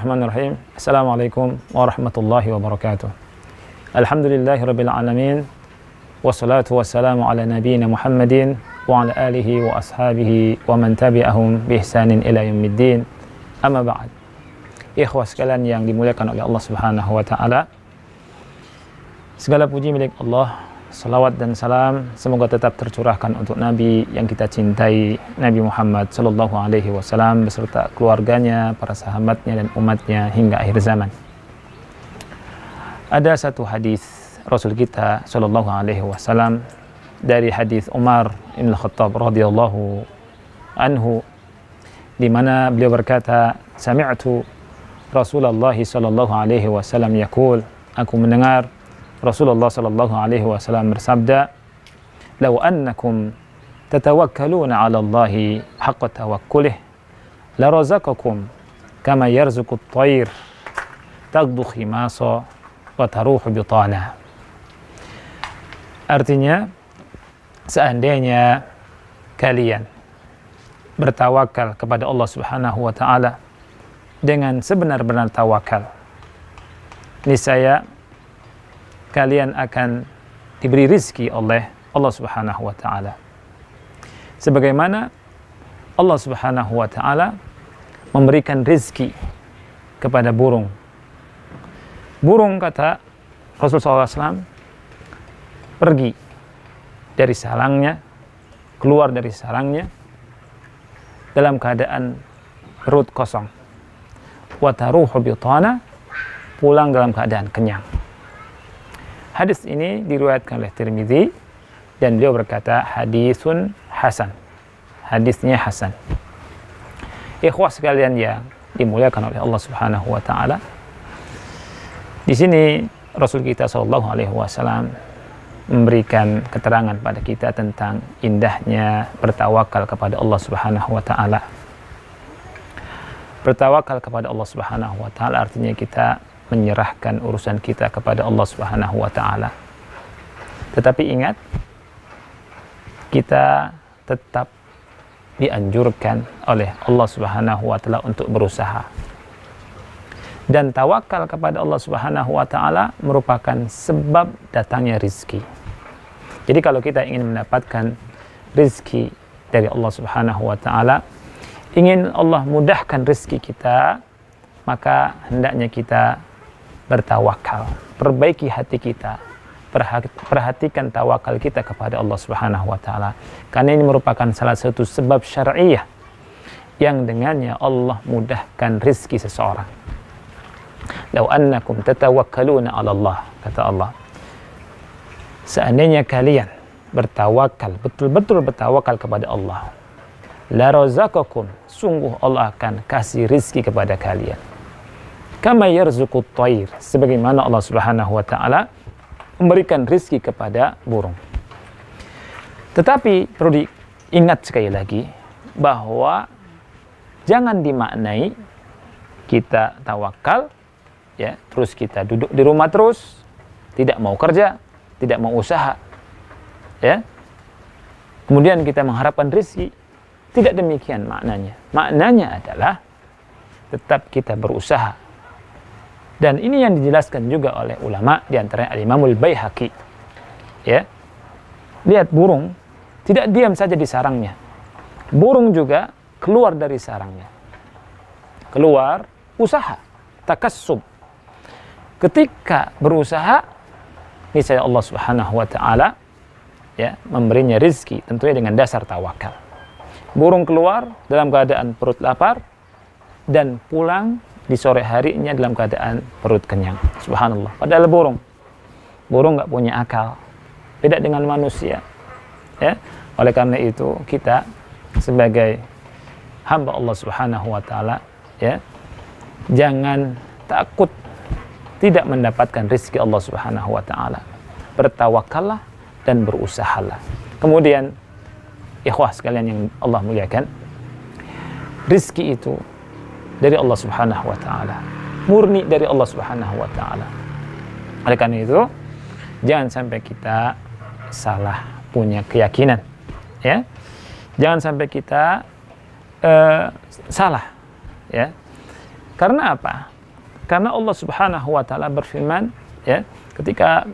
Bismillahirrahmanirrahim. Assalamualaikum warahmatullahi wabarakatuh. Alhamdulillahirabbil alamin. Wassalatu wassalamu ala nabiyyina Muhammadin wa ala alihi wa ashabihi wa man tabi'ahum bi ihsanin ila yaumiddin. Amma ba'd. Ikhwah sekalian yang dimuliakan oleh Allah Subhanahu wa taala. Segala puji milik Allah. Salawat dan salam semoga tetap tercurahkan untuk Nabi yang kita cintai, Nabi Muhammad sallallahu alaihi wasallam beserta keluarganya, para sahabatnya dan umatnya hingga akhir zaman. Ada satu hadis Rasul kita sallallahu alaihi wasallam dari hadis Umar bin Khattab radhiyallahu anhu, di mana beliau berkata, "Sami'tu Rasulullah sallallahu alaihi wasallam yaqul," aku mendengar Rasulullah sallallahu alaihi wasallam bersabda, "Law annakum tatawakkaluna 'ala Allahi haqqa tawakkulih, la razaqakum kama yarzuqut thair taghdu khimasa wa taruhu bitana." Artinya, seandainya kalian bertawakal kepada Allah Subhanahu wa taala dengan sebenar-benar tawakal, niscaya kalian akan diberi rizki oleh Allah Subhanahu wa ta'ala. Sebagaimana Allah Subhanahu wa ta'ala memberikan rizki kepada burung. Burung, kata Rasulullah SAW, pergi dari sarangnya, keluar dari sarangnya dalam keadaan perut kosong. Wa taruhu bitana, pulang dalam keadaan kenyang. Hadis ini diriwayatkan oleh Tirmidzi dan beliau berkata hadisun hasan. Hadisnya hasan. Ikhwah sekalian yang dimuliakan oleh Allah Subhanahu wa taala. Di sini Rasul kita sallallahu alaihi wasallam memberikan keterangan pada kita tentang indahnya bertawakal kepada Allah Subhanahu wa taala. Bertawakal kepada Allah Subhanahu wa taala artinya kita menyerahkan urusan kita kepada Allah Subhanahu wa ta'ala. Tetapi ingat, kita tetap dianjurkan oleh Allah Subhanahu wa ta'ala untuk berusaha. Dan tawakal kepada Allah Subhanahu wa ta'ala merupakan sebab datangnya rizki. Jadi kalau kita ingin mendapatkan rizki dari Allah Subhanahu wa ta'ala, ingin Allah mudahkan rizki kita, maka hendaknya kita bertawakal, perbaiki hati kita, perhatikan tawakal kita kepada Allah Subhanahu wa taala. Karena ini merupakan salah satu sebab syar'iyah yang dengannya Allah mudahkan rizki seseorang. Lau annakum tatawakkaluna 'ala Allah, kata Allah, seandainya kalian bertawakal, betul-betul bertawakal kepada Allah, la razaqakum, sungguh Allah akan kasih rizki kepada kalian. Kama yarzuqut thair, sebagaimana Allah Subhanahu wa taala memberikan rizki kepada burung. Tetapi perlu diingat sekali lagi bahwa jangan dimaknai kita tawakal ya, terus kita duduk di rumah terus, tidak mau kerja, tidak mau usaha. Ya. Kemudian kita mengharapkan rizki. Tidak demikian maknanya. Maknanya adalah tetap kita berusaha. Dan ini yang dijelaskan juga oleh ulama, di antaranya Al-Imamul Baihaqi. Ya. Lihat burung tidak diam saja di sarangnya. Burung juga keluar dari sarangnya. Keluar, usaha, takassub. Ketika berusaha, niscaya Allah Subhanahu wa taala ya memberinya rizki, tentunya dengan dasar tawakal. Burung keluar dalam keadaan perut lapar dan pulang di sore harinya dalam keadaan perut kenyang. Subhanallah. Padahal burung nggak punya akal, beda dengan manusia. Ya, oleh karena itu kita sebagai hamba Allah Subhanahu wa taala, ya, jangan takut tidak mendapatkan rizki Allah Subhanahu wa taala. Bertawakallah dan berusahalah. Kemudian, ikhwah sekalian yang Allah muliakan, rizki itu dari Allah Subhanahu wa ta'ala, murni dari Allah Subhanahu wa ta'ala. Oleh karena itu, jangan sampai kita salah punya keyakinan, ya. Jangan sampai kita salah, ya. Karena apa? Karena Allah Subhanahu wa taala berfirman, ya, ketika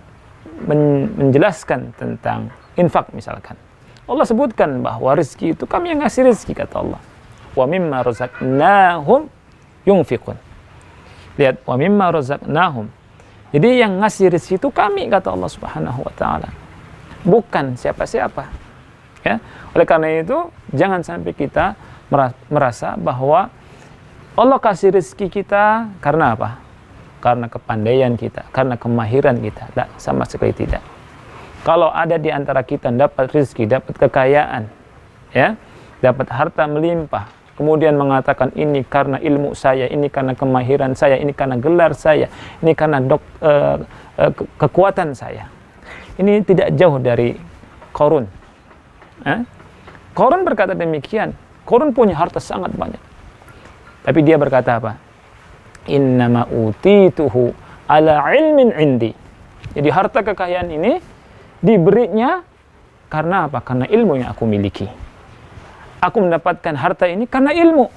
menjelaskan tentang infak misalkan. Allah sebutkan bahwa rezeki itu kami yang ngasih rezeki, kata Allah. Wa mimma razaqnahum yunfiqun. Lihat, wa mimma razaqnahum. Jadi yang ngasih rezeki itu kami, kata Allah Subhanahu wa taala. Bukan siapa-siapa. Ya. Oleh karena itu, jangan sampai kita merasa bahwa Allah kasih rezeki kita karena apa? Karena kepandaian kita, karena kemahiran kita. Tidak, sama sekali tidak. Kalau ada di antara kita dapat rezeki, dapat kekayaan, ya, dapat harta melimpah, kemudian mengatakan ini karena ilmu saya, ini karena kemahiran saya, ini karena gelar saya, ini karena kekuatan saya. Ini tidak jauh dari Qarun. Qarun berkata demikian. Qarun punya harta sangat banyak. Tapi dia berkata apa? Innama utituhu ala ilmin indi. Jadi harta kekayaan ini diberinya karena apa? Karena ilmu yang aku miliki. Aku mendapatkan harta ini karena ilmu.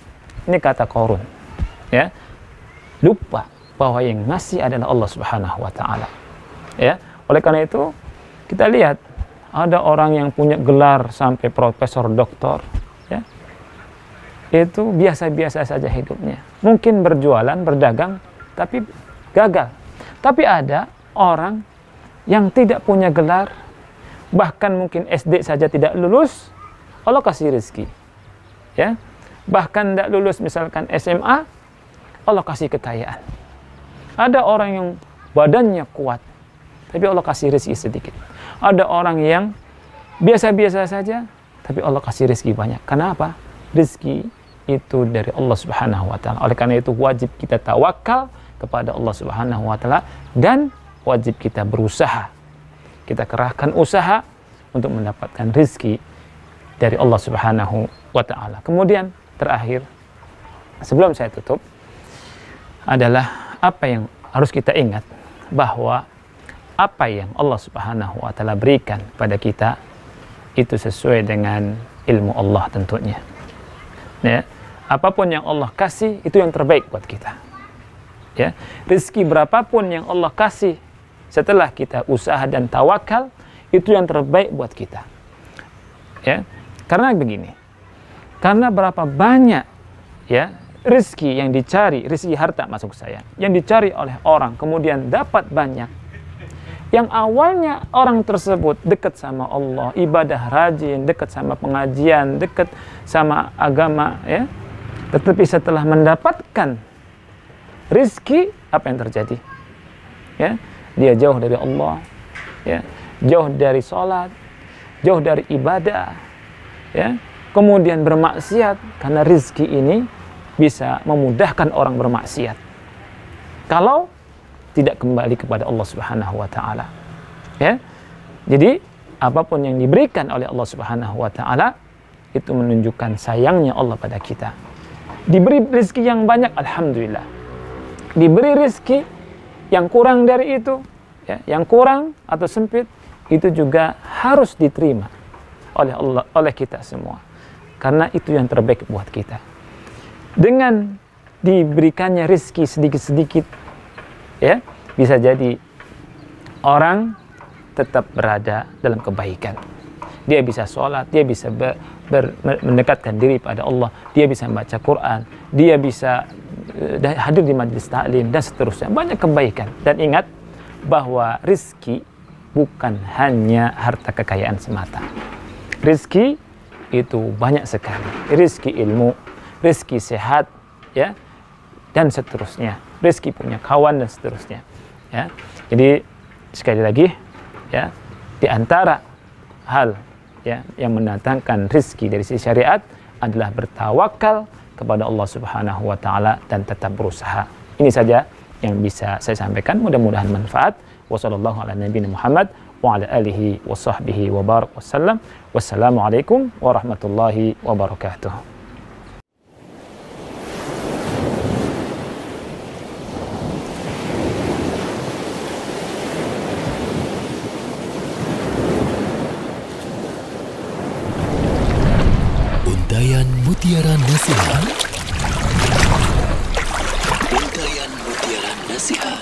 Ini kata Qarun. Ya. Lupa bahwa yang ngasih adalah Allah Subhanahu wa taala. Ya. Oleh karena itu, kita lihat ada orang yang punya gelar sampai profesor, doktor, ya. Itu biasa-biasa saja hidupnya. Mungkin berjualan, berdagang, tapi gagal. Tapi ada orang yang tidak punya gelar, bahkan mungkin SD saja tidak lulus, Allah kasih rezeki. Ya. Bahkan tidak lulus misalkan SMA, Allah kasih kekayaan. Ada orang yang badannya kuat, tapi Allah kasih rezeki sedikit. Ada orang yang biasa-biasa saja, tapi Allah kasih rezeki banyak. Kenapa? Rezeki itu dari Allah Subhanahu wa taala. Oleh karena itu wajib kita tawakal kepada Allah Subhanahu wa taala dan wajib kita berusaha. Kita kerahkan usaha untuk mendapatkan rezeki dari Allah Subhanahu wa taala. Kemudian terakhir, sebelum saya tutup, adalah apa yang harus kita ingat, bahwa apa yang Allah Subhanahu wa taala berikan pada kita itu sesuai dengan ilmu Allah tentunya. Ya, apapun yang Allah kasih itu yang terbaik buat kita. Ya, rezeki berapapun yang Allah kasih setelah kita usaha dan tawakal itu yang terbaik buat kita. Ya, karena begini. Karena berapa banyak, ya, rezeki yang dicari, rezeki harta masuk saya, yang dicari oleh orang kemudian dapat banyak. Yang awalnya orang tersebut dekat sama Allah, ibadah rajin, dekat sama pengajian, dekat sama agama, ya. Tetapi setelah mendapatkan rezeki, apa yang terjadi? Ya, dia jauh dari Allah, ya, jauh dari sholat, jauh dari ibadah, ya. Kemudian bermaksiat, karena rezeki ini bisa memudahkan orang bermaksiat kalau tidak kembali kepada Allah Subhanahu wa taala. Ya. Jadi apapun yang diberikan oleh Allah Subhanahu wa taala itu menunjukkan sayangnya Allah pada kita. Diberi rezeki yang banyak, alhamdulillah. Diberi rezeki yang kurang dari itu, ya, yang kurang atau sempit, itu juga harus diterima oleh Allah, oleh kita semua. Karena itu yang terbaik buat kita. Dengan diberikannya rezeki sedikit-sedikit, ya, bisa jadi orang tetap berada dalam kebaikan. Dia bisa sholat, dia bisa mendekatkan diri pada Allah, dia bisa membaca Quran, dia bisa hadir di majelis taklim dan seterusnya. Banyak kebaikan. Dan ingat bahwa rezeki bukan hanya harta kekayaan semata. Rezeki itu banyak sekali. Rezeki ilmu, rezeki sehat, ya, dan seterusnya. Rezeki punya kawan dan seterusnya. Ya. Jadi sekali lagi, ya, di antara hal, ya, yang mendatangkan rezeki dari sisi syariat adalah bertawakal kepada Allah Subhanahu wa taala dan tetap berusaha. Ini saja yang bisa saya sampaikan, mudah-mudahan manfaat. Wassallallahu ala nabiyina Muhammad wa ala alihi wa sahbihi wa barak wasallam. Wassalamualaikum warahmatullahi wabarakatuh. Untayan Mutiara Nasihat. Untayan Mutiara nasihat.